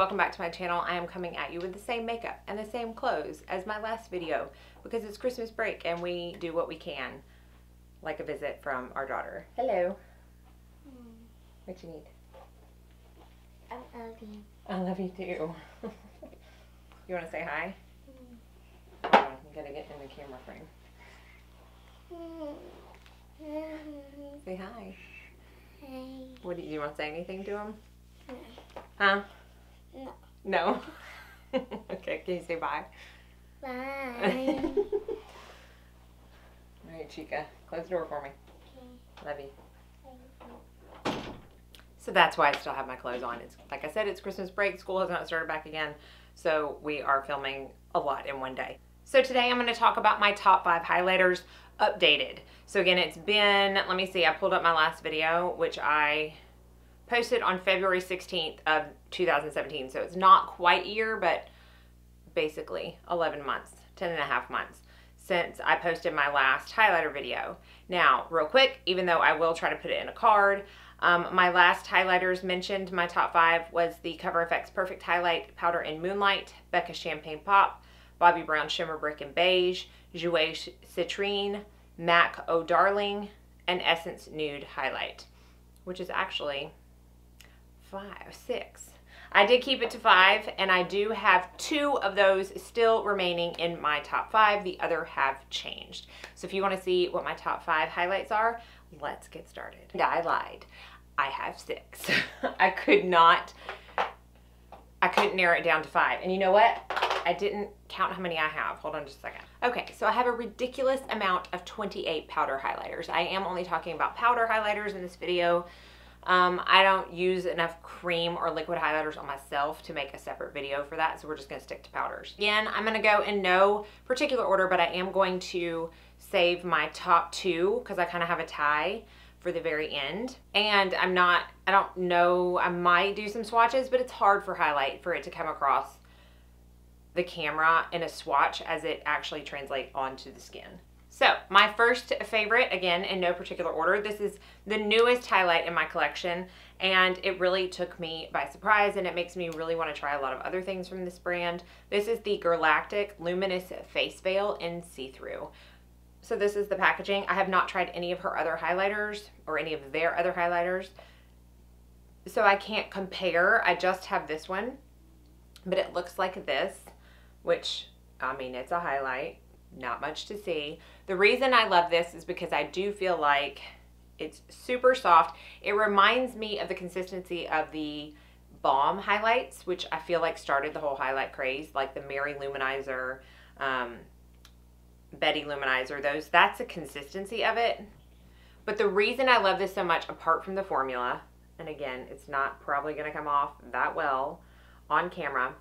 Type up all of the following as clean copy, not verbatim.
welcome back to my channel. I am coming at you with the same makeup and the same clothes as my last video because it's Christmas break and we do what we can, like a visit from our daughter. Hello. What you need? I love you. I love you too. You want to say hi? Hold on, I'm gonna get in the camera frame. Say hi. Hi. What do you want to say anything to him? No. Huh? No. No? Okay, can you say bye? Bye. Alright, Chica, close the door for me. Okay. Love you. So that's why I still have my clothes on. It's like I said, it's Christmas break. School has not started back again. So we are filming a lot in one day. So today I'm going to talk about my top 5 highlighters updated. So again, it's been, let me see, I pulled up my last video, which I posted on February 16th of 2017. So it's not quite a year, but basically 11 months, 10 and a half months since I posted my last highlighter video. Now, real quick, even though I will try to put it in a card, my last highlighters mentioned, my top 5 was the Cover FX Perfect Highlight Powder in Moonlight, Becca Champagne Pop, Bobbi Brown Shimmer Brick and Beige, Jouer Citrine, MAC Oh Darling, and Essence Nude Highlight, which is actually 6. I did keep it to 5, and I do have 2 of those still remaining in my top 5. The other have changed. So if you want to see what my top 5 highlights are, let's get started. And I lied. I have 6. I couldn't narrow it down to 5. And you know what? I didn't count how many I have. Hold on just a second. Okay, so I have a ridiculous amount of 28 powder highlighters. I am only talking about powder highlighters in this video. I don't use enough cream or liquid highlighters on myself to make a separate video for that, so we're just going to stick to powders. Again, I'm going to go in no particular order, but I am going to save my top 2 because I kind of have a tie for the very end. And I don't know, I might do some swatches, but it's hard for highlight for it to come across the camera in a swatch as it actually translates onto the skin. So my first favorite, again, in no particular order, this is the newest highlight in my collection, and it really took me by surprise, and it makes me really want to try a lot of other things from this brand. This is the Girlactik Luminous Face Veil in See-Through. So this is the packaging. I have not tried any of her other highlighters or any of their other highlighters, so I can't compare. I just have this one, but it looks like this, which, I mean, it's a highlight. Not much to see. The reason I love this is because I do feel like it's super soft. It reminds me of the consistency of the Balm highlights, which I feel like started the whole highlight craze, like the Mary Luminizer, Betty Luminizer, those. That's the consistency of it. But the reason I love this so much, apart from the formula, and again, it's not probably going to come off that well on camera,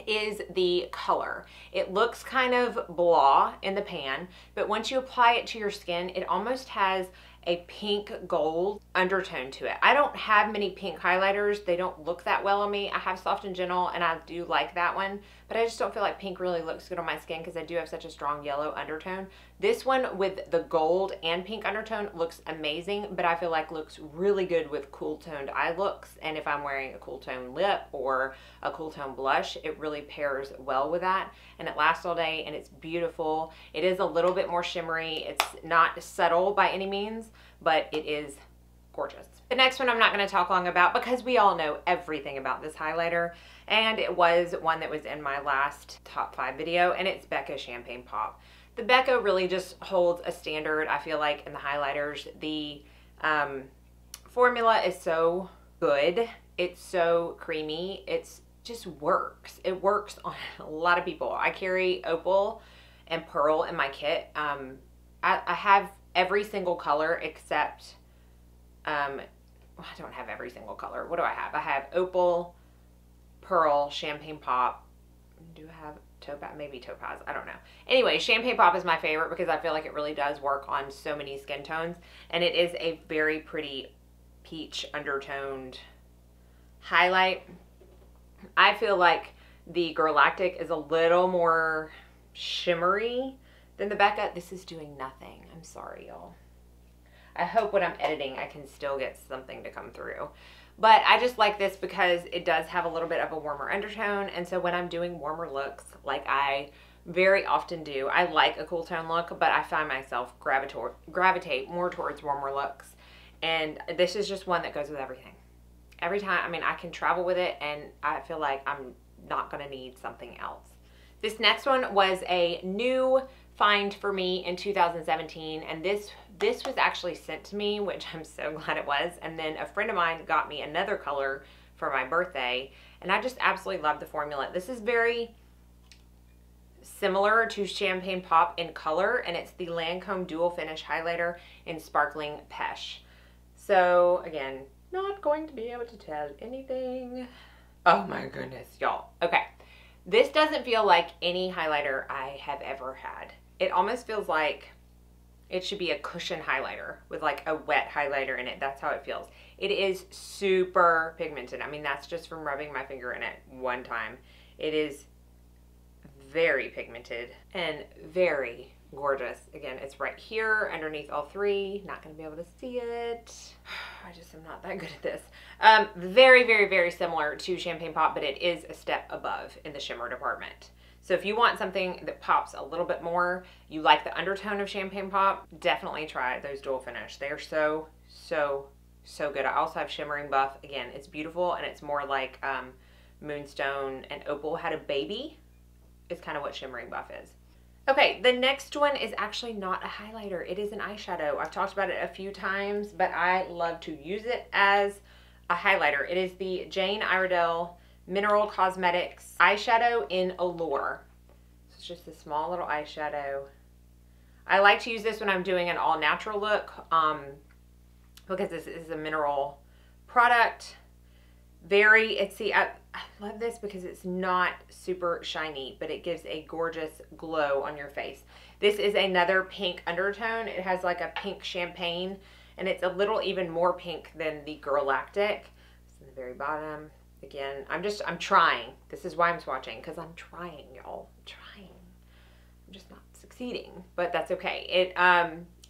is the color. It looks kind of blah in the pan, but once you apply it to your skin, it almost has a pink gold undertone to it. I don't have many pink highlighters. They don't look that well on me. I have Soft and Gentle, and I do like that one, but I just don't feel like pink really looks good on my skin because I do have such a strong yellow undertone. This one with the gold and pink undertone looks amazing, but I feel like looks really good with cool toned eye looks, and if I'm wearing a cool tone lip or a cool tone blush, it really pairs well with that, and it lasts all day, and it's beautiful. It is a little bit more shimmery. It's not subtle by any means, but it is gorgeous. The next one I'm not going to talk long about because we all know everything about this highlighter, and it was one that was in my last top 5 video, and it's Becca Champagne Pop. The Becca really just holds a standard, I feel like, in the highlighters. The formula is so good. It's so creamy. It's just works. It works on a lot of people. I carry Opal and Pearl in my kit. I have every single color except, I don't have every single color. What do I have? I have Opal, Pearl, Champagne Pop. Do I have Topaz? Maybe Topaz. I don't know. Anyway, Champagne Pop is my favorite because I feel like it really does work on so many skin tones, and it is a very pretty peach undertoned highlight. I feel like the Girlactik is a little more shimmery than the Becca. This is doing nothing. I'm sorry, y'all. I hope when I'm editing I can still get something to come through. But I just like this because it does have a little bit of a warmer undertone. And so when I'm doing warmer looks, like I very often do, I like a cool tone look, but I find myself gravitate more towards warmer looks. And this is just one that goes with everything. Every time, I mean, I can travel with it and I feel like I'm not going to need something else. This next one was a new find for me in 2017, and this was actually sent to me, which I'm so glad it was. And then a friend of mine got me another color for my birthday, and I just absolutely love the formula. This is very similar to Champagne Pop in color, and it's the Lancome Dual Finish Highlighter in Sparkling Pesh. So again, not going to be able to tell anything. Oh my goodness, y'all. Okay, this doesn't feel like any highlighter I have ever had. It almost feels like it should be a cushion highlighter with like a wet highlighter in it. That's how it feels. It is super pigmented. I mean, that's just from rubbing my finger in it one time. It is very pigmented and very gorgeous. Again, it's right here underneath all three. Not going to be able to see it. I just am not that good at this. Very, very, very similar to Champagne Pop, but it is a step above in the shimmer department. So if you want something that pops a little bit more, you like the undertone of Champagne Pop, definitely try those dual finish. They are so, so, so good. I also have Shimmering Buff. Again, it's beautiful, and it's more like Moonstone and Opal had a baby. Is kind of what Shimmering Buff is. Okay, the next one is actually not a highlighter. It is an eyeshadow. I've talked about it a few times, but I love to use it as a highlighter. It is the Jane Iredale Mineral Cosmetics eyeshadow in Allure. So it's just a small little eyeshadow. I like to use this when I'm doing an all natural look because this is a mineral product. I love this because it's not super shiny, but it gives a gorgeous glow on your face. This is another pink undertone. It has like a pink champagne, and it's a little even more pink than the Girlactik. It's in the very bottom. Again, I'm trying. This is why I'm swatching, because I'm trying, y'all. I'm trying. I'm just not succeeding, but that's okay.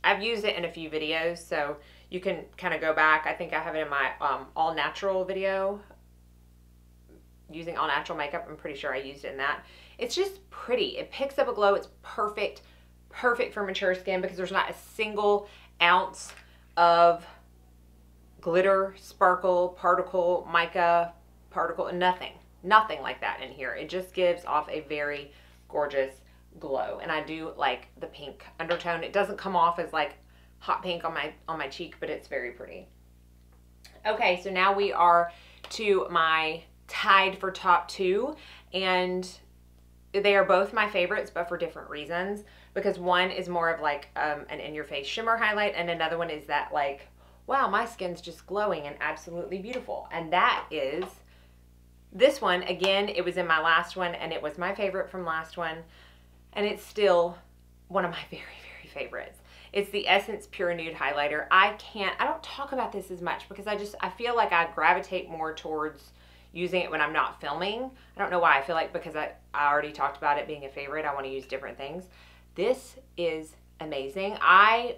I've used it in a few videos, so you can kind of go back. I think I have it in my all natural video, using all natural makeup. I'm pretty sure I used it in that. It's just pretty. It picks up a glow. It's perfect for mature skin because there's not a single ounce of glitter, sparkle, particle, mica, particle, nothing like that in here. It just gives off a very gorgeous glow, and I do like the pink undertone. It doesn't come off as like hot pink on my cheek, but it's very pretty. Okay, so now we are to my tied for top two, and they are both my favorites, but for different reasons, because one is more of like an in-your-face shimmer highlight, and another one is that like, wow, my skin's just glowing and absolutely beautiful. And that is this one. Again, it was in my last one, and it was my favorite from last one, and it's still one of my very, very favorites. It's the Essence Pure Nude Highlighter. I don't talk about this as much because I feel like I gravitate more towards using it when I'm not filming. I don't know why. I feel like because I already talked about it being a favorite, I want to use different things. This is amazing.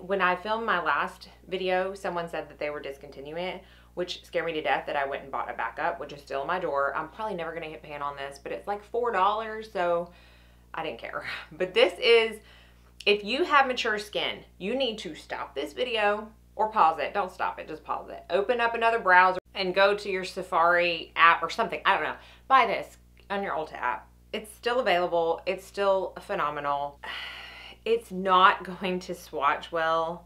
When I filmed my last video, someone said that they were discontinuing it, which scared me to death that I went and bought a backup, which is still in my door. I'm probably never going to hit pan on this, but it's like $4, so I didn't care. But this is, if you have mature skin, you need to stop this video or pause it. Don't stop it, just pause it. Open up another browser and go to your Safari app or something. I don't know. Buy this on your Ulta app. It's still available. It's still phenomenal. It's not going to swatch well.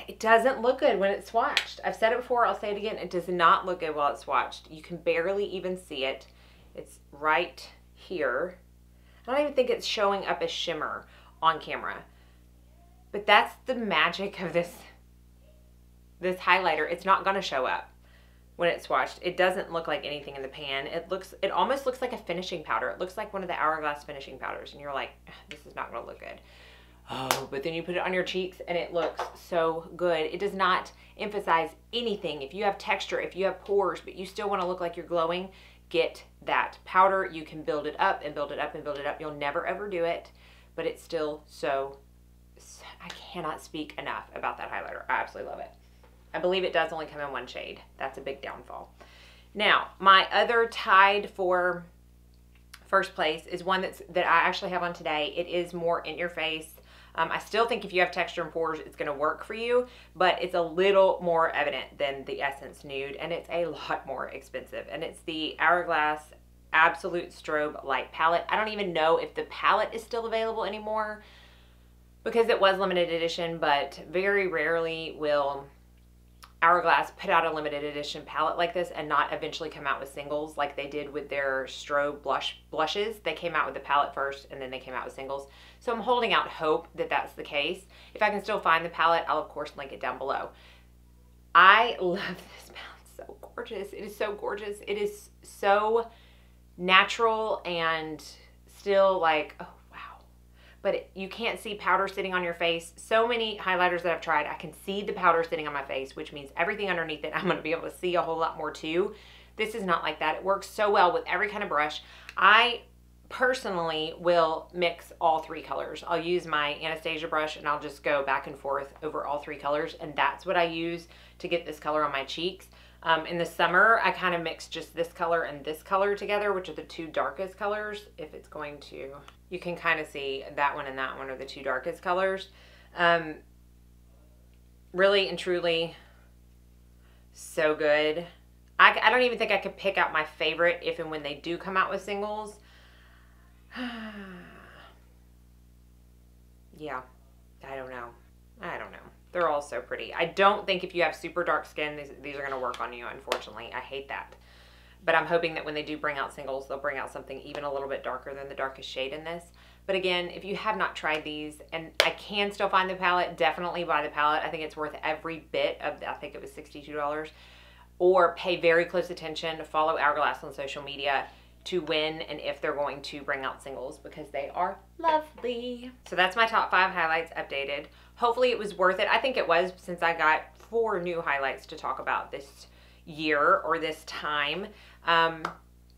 It doesn't look good when it's swatched. I've said it before, I'll say it again. It does not look good while it's swatched. You can barely even see it. It's right here. I don't even think it's showing up as shimmer on camera. But that's the magic of this highlighter. It's not going to show up when it's swatched. It doesn't look like anything in the pan. It almost looks like a finishing powder. It looks like one of the Hourglass finishing powders, and you're like, this is not going to look good. Oh, but then you put it on your cheeks and it looks so good. It does not emphasize anything. If you have texture, if you have pores, but you still want to look like you're glowing, get that powder. You can build it up and build it up and build it up. You'll never ever do it, but it's still so, I cannot speak enough about that highlighter. I absolutely love it. I believe it does only come in one shade. That's a big downfall. Now, my other tied for first place is one that I actually have on today. It is more in your face. I still think if you have texture and pores, it's going to work for you, but it's a little more evident than the Essence Nude, and it's a lot more expensive. And it's the Hourglass Absolute Strobe Light Palette. I don't even know if the palette is still available anymore because it was limited edition, but very rarely will Hourglass put out a limited edition palette like this and not eventually come out with singles like they did with their Strobe blushes. They came out with the palette first and then they came out with singles. So I'm holding out hope that that's the case. If I can still find the palette, I'll of course link it down below. I love this palette. It's so gorgeous. It is so gorgeous. It is so natural and still like, oh, but you can't see powder sitting on your face. So many highlighters that I've tried, I can see the powder sitting on my face, which means everything underneath it, I'm gonna be able to see a whole lot more too. This is not like that. It works so well with every kind of brush. I personally will mix all three colors. I'll use my Anastasia brush and I'll just go back and forth over all three colors, and that's what I use to get this color on my cheeks. In the summer, I kind of mix just this color and this color together, which are the two darkest colors. If it's going to, you can kind of see that one and that one are the two darkest colors. Really and truly, so good. I don't even think I could pick out my favorite if and when they do come out with singles. Yeah, I don't know. They're all so pretty. I don't think if you have super dark skin, these are going to work on you, unfortunately. I hate that. But I'm hoping that when they do bring out singles, they'll bring out something even a little bit darker than the darkest shade in this. But again, if you have not tried these, and I can still find the palette, definitely buy the palette. I think it's worth every bit of, I think it was $62. Or pay very close attention to follow Hourglass on social media to when and if they're going to bring out singles, because they are lovely. So that's my top 5 highlights updated. Hopefully it was worth it. I think it was, since I got 4 new highlights to talk about this year or this time.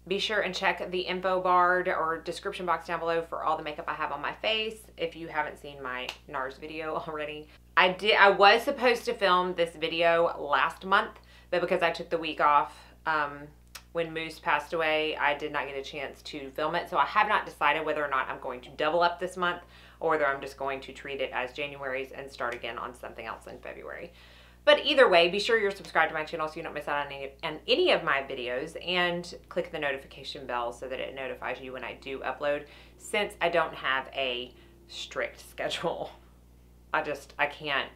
Be sure and check the info bar or description box down below for all the makeup I have on my face if you haven't seen my NARS video already. I was supposed to film this video last month, but because I took the week off when Moose passed away, I did not get a chance to film it. So I have not decided whether or not I'm going to double up this month or whether I'm just going to treat it as January's and start again on something else in February. But either way, be sure you're subscribed to my channel so you don't miss out on any of my videos, and click the notification bell so that it notifies you when I do upload, since I don't have a strict schedule. I can't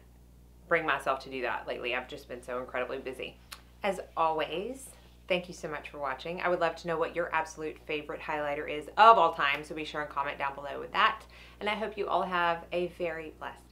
bring myself to do that lately. I've just been so incredibly busy. As always, thank you so much for watching. I would love to know what your absolute favorite highlighter is of all time, so be sure and comment down below with that. And I hope you all have a very blessed